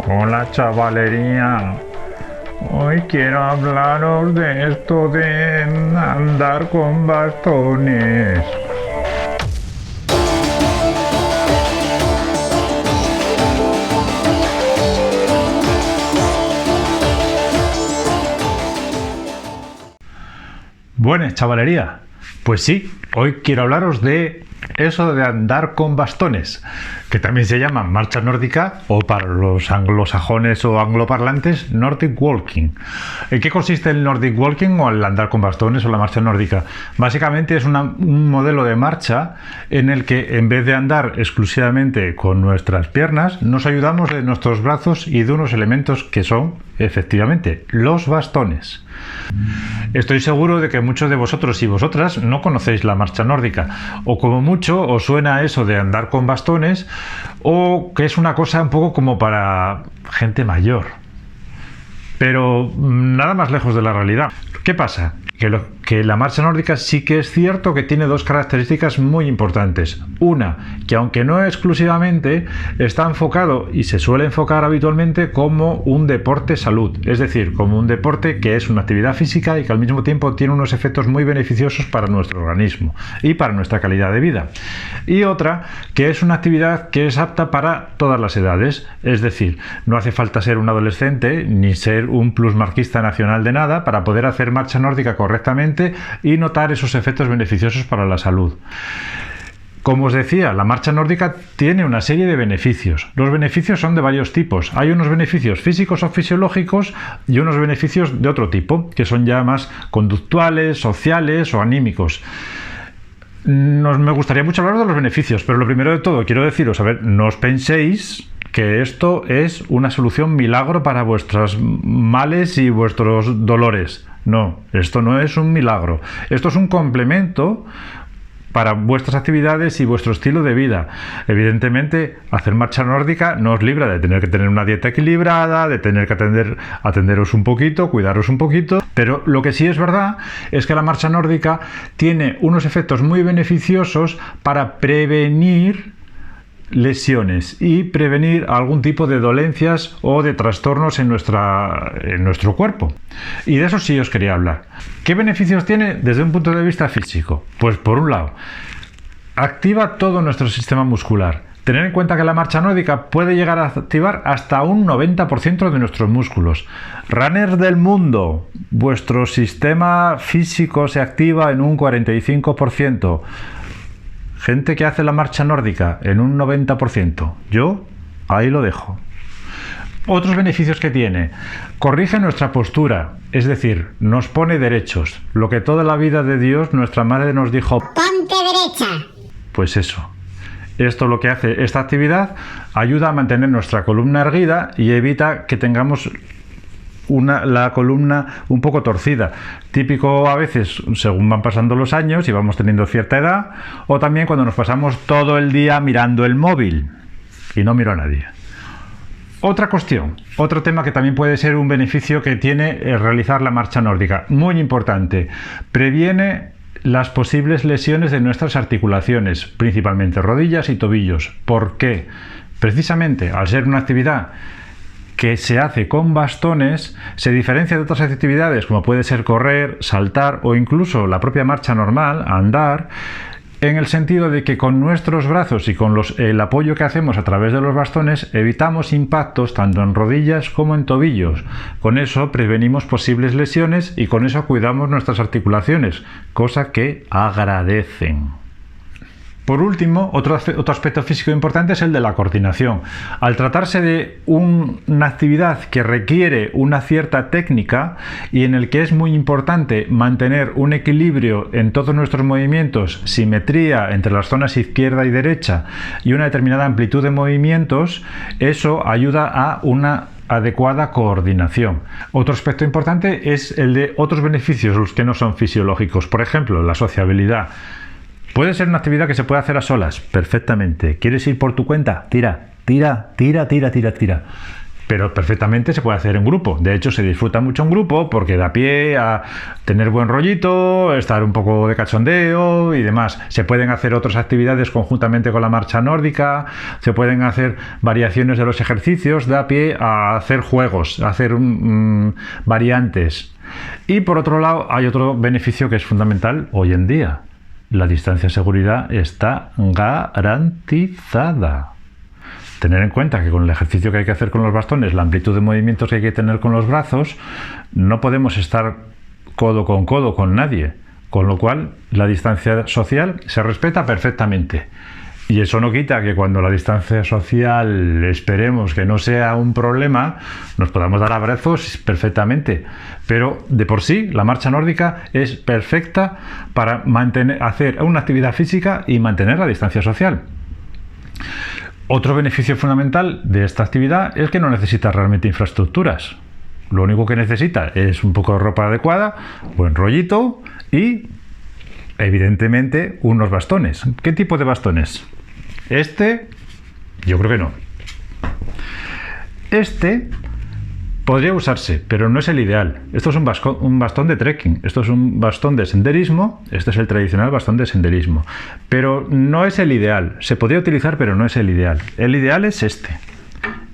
Hola chavalería, hoy quiero hablaros de esto de andar con bastones. Buenas chavalería, pues sí, hoy quiero hablaros de eso de andar con bastones, que también se llama marcha nórdica o para los anglosajones o angloparlantes Nordic Walking. ¿En qué consiste el Nordic Walking o el andar con bastones o la marcha nórdica? Básicamente es un modelo de marcha en el que en vez de andar exclusivamente con nuestras piernas, nos ayudamos de nuestros brazos y de unos elementos que son efectivamente los bastones. Estoy seguro de que muchos de vosotros y vosotras no conocéis la marcha nórdica, o como mucho os suena eso de andar con bastones, o que es una cosa un poco como para gente mayor. Pero nada más lejos de la realidad. ¿Qué pasa? Que la marcha nórdica sí que es cierto que tiene dos características muy importantes. Una, que aunque no exclusivamente, está enfocado y se suele enfocar habitualmente como un deporte salud, es decir, como un deporte que es una actividad física y que al mismo tiempo tiene unos efectos muy beneficiosos para nuestro organismo y para nuestra calidad de vida. Y otra, que es una actividad que es apta para todas las edades, es decir, no hace falta ser un adolescente ni ser un plusmarquista nacional de nada para poder hacer marcha nórdica correctamente y notar esos efectos beneficiosos para la salud. Como os decía, la marcha nórdica tiene una serie de beneficios. Los beneficios son de varios tipos. Hay unos beneficios físicos o fisiológicos y unos beneficios de otro tipo, que son ya más conductuales, sociales o anímicos. Me gustaría mucho hablar de los beneficios, pero lo primero de todo quiero deciros, no os penséis que esto es una solución milagro para vuestros males y vuestros dolores. No, esto no es un milagro. Esto es un complemento para vuestras actividades y vuestro estilo de vida. Evidentemente, hacer marcha nórdica no os libra de tener que tener una dieta equilibrada, de tener que atenderos un poquito, cuidaros un poquito, pero lo que sí es verdad es que la marcha nórdica tiene unos efectos muy beneficiosos para prevenir lesiones y prevenir algún tipo de dolencias o de trastornos en nuestro cuerpo. Y de eso sí os quería hablar. ¿Qué beneficios tiene desde un punto de vista físico? Pues por un lado, activa todo nuestro sistema muscular. Tener en cuenta que la marcha nórdica puede llegar a activar hasta un 90% de nuestros músculos. Runners del mundo, vuestro sistema físico se activa en un 45%. Gente que hace la marcha nórdica en un 90%. Yo ahí lo dejo. Otros beneficios que tiene. Corrige nuestra postura, es decir, nos pone derechos. Lo que toda la vida de Dios nuestra madre nos dijo: ¡ponte derecha! Pues eso. Esto lo que hace esta actividad ayuda a mantener nuestra columna erguida y evita que tengamos la columna un poco torcida, típico a veces según van pasando los años y vamos teniendo cierta edad, o también cuando nos pasamos todo el día mirando el móvil y no miro a nadie. Otra cuestión, otro tema que también puede ser un beneficio que tiene realizar la marcha nórdica, muy importante, previene las posibles lesiones de nuestras articulaciones, principalmente rodillas y tobillos. ¿Por qué? Precisamente al ser una actividad que se hace con bastones, se diferencia de otras actividades como puede ser correr, saltar o incluso la propia marcha normal, andar, en el sentido de que con nuestros brazos y con el apoyo que hacemos a través de los bastones evitamos impactos tanto en rodillas como en tobillos. Con eso prevenimos posibles lesiones y con eso cuidamos nuestras articulaciones, cosa que agradecen. Por último, otro aspecto físico importante es el de la coordinación. Al tratarse de una actividad que requiere una cierta técnica y en el que es muy importante mantener un equilibrio en todos nuestros movimientos, simetría entre las zonas izquierda y derecha y una determinada amplitud de movimientos, eso ayuda a una adecuada coordinación. Otro aspecto importante es el de otros beneficios, los que no son fisiológicos. Por ejemplo, la sociabilidad. Puede ser una actividad que se puede hacer a solas, perfectamente. ¿Quieres ir por tu cuenta? Tira. pero perfectamente se puede hacer en grupo. De hecho, se disfruta mucho en grupo porque da pie a tener buen rollito, estar un poco de cachondeo y demás. Se pueden hacer otras actividades conjuntamente con la marcha nórdica, se pueden hacer variaciones de los ejercicios, da pie a hacer juegos, a hacer variantes. Y por otro lado, hay otro beneficio que es fundamental hoy en día. La distancia de seguridad está garantizada. Tener en cuenta que con el ejercicio que hay que hacer con los bastones, la amplitud de movimientos que hay que tener con los brazos, no podemos estar codo con nadie, con lo cual la distancia social se respeta perfectamente. Y eso no quita que cuando la distancia social esperemos que no sea un problema, nos podamos dar abrazos perfectamente. Pero de por sí, la marcha nórdica es perfecta para hacer una actividad física y mantener la distancia social. Otro beneficio fundamental de esta actividad es que no necesita realmente infraestructuras. Lo único que necesita es un poco de ropa adecuada, buen rollito y, evidentemente, unos bastones. ¿Qué tipo de bastones? Yo creo que no. Podría usarse, pero no es el ideal. Esto es un bastón de trekking, esto es un bastón de senderismo, este es el tradicional bastón de senderismo, pero no es el ideal. Se podría utilizar, pero no es el ideal. El ideal es este.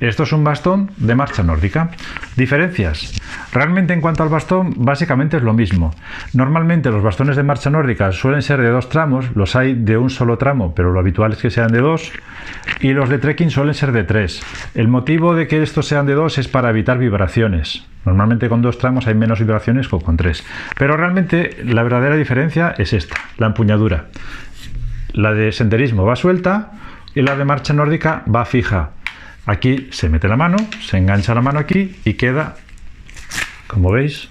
Esto es un bastón de marcha nórdica. Diferencias. Realmente en cuanto al bastón, básicamente es lo mismo. Normalmente los bastones de marcha nórdica suelen ser de 2 tramos, los hay de un solo tramo, pero lo habitual es que sean de 2, y los de trekking suelen ser de 3. El motivo de que estos sean de 2 es para evitar vibraciones. Normalmente con 2 tramos hay menos vibraciones que con 3. Pero realmente la verdadera diferencia es esta, la empuñadura. La de senderismo va suelta y la de marcha nórdica va fija. Aquí se mete la mano, se engancha la mano aquí y queda, como veis,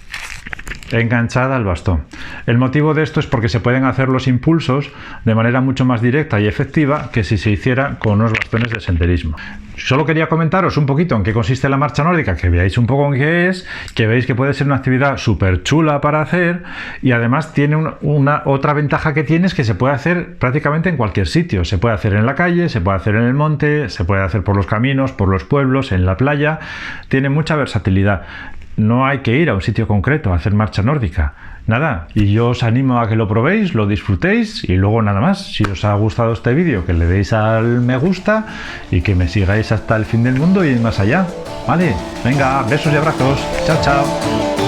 enganchada al bastón. El motivo de esto es porque se pueden hacer los impulsos de manera mucho más directa y efectiva que si se hiciera con unos bastones de senderismo. Solo quería comentaros un poquito en qué consiste la marcha nórdica, que veáis un poco en qué es, que veis que puede ser una actividad súper chula para hacer y además tiene otra ventaja que tiene es que se puede hacer prácticamente en cualquier sitio. Se puede hacer en la calle, se puede hacer en el monte, se puede hacer por los caminos, por los pueblos, en la playa. Tiene mucha versatilidad. No hay que ir a un sitio concreto a hacer marcha nórdica. Nada, y yo os animo a que lo probéis, lo disfrutéis y luego nada más. Si os ha gustado este vídeo, que le deis al me gusta y que me sigáis hasta el fin del mundo y más allá. Vale, venga, besos y abrazos. Chao, chao.